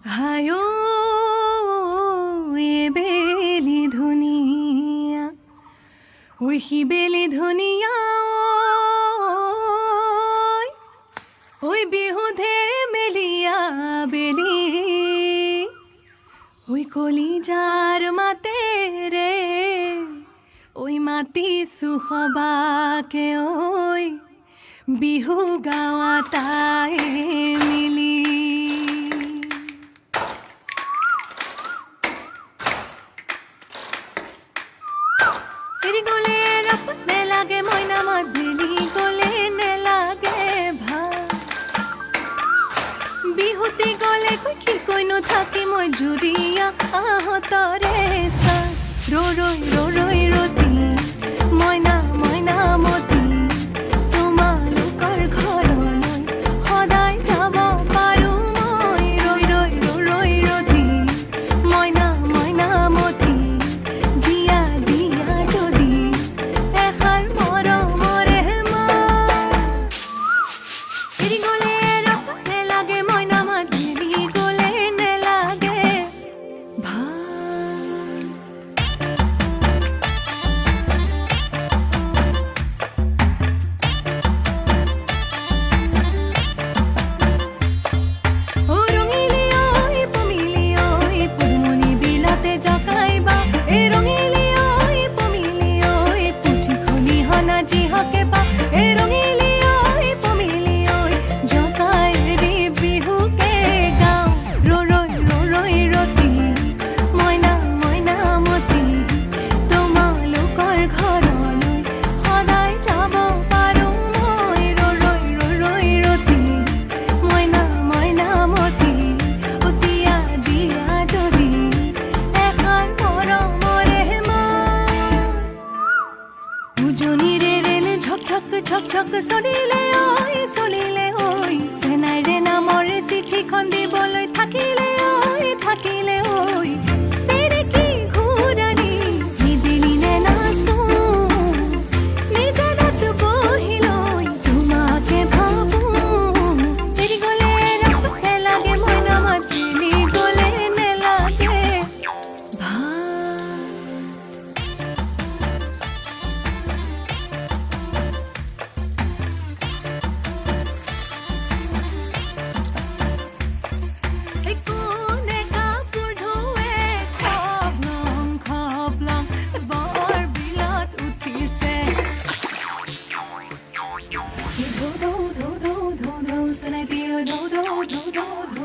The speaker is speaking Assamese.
হায়ো এ বেলি ধুনীয়া ঐ সি বেলি ধুনীয়া ঐ বিহুধে মেলিয়া বেলি ঐ কলিজাৰ মাতেৰে ঐ মাতিছো সবাকে ঐ বিহু গাৱা তাই মিলি এৰি গলে ৰাপত নেলাগে মইনা মাত গলে নেলাগে ভাল বিহুতি গলে কি কৈনো থাকি মই জুৰিয়া আহতৰে চা ৰৈ ৰতি মইনা মইনা মতি তোমালোকৰ ঘৰলৈ সদায় যাব পাৰো মই ৰৈ ৰতি মইনা মইনা মতি দিয়া দিয়া যদি এষাৰ মৰমৰে মাত এৰি গলে ৰাপত নেলাগে মইনা মাত গলে নেলাগে ভাল উজনিৰে ৰেল ঝক চলিলে ঐ চেনাইৰে নামৰে চিঠিখন দিবলৈ থাকিলে ঐ চেৰেকি ঘূৰণি নিদিলি নে নাচো নিজানত বহিলৈ তোমাকে ভাবো এৰি গলে ৰাপত নেলাগে মইনা মাত গলে নেলাগে ভাল do do do do do do do,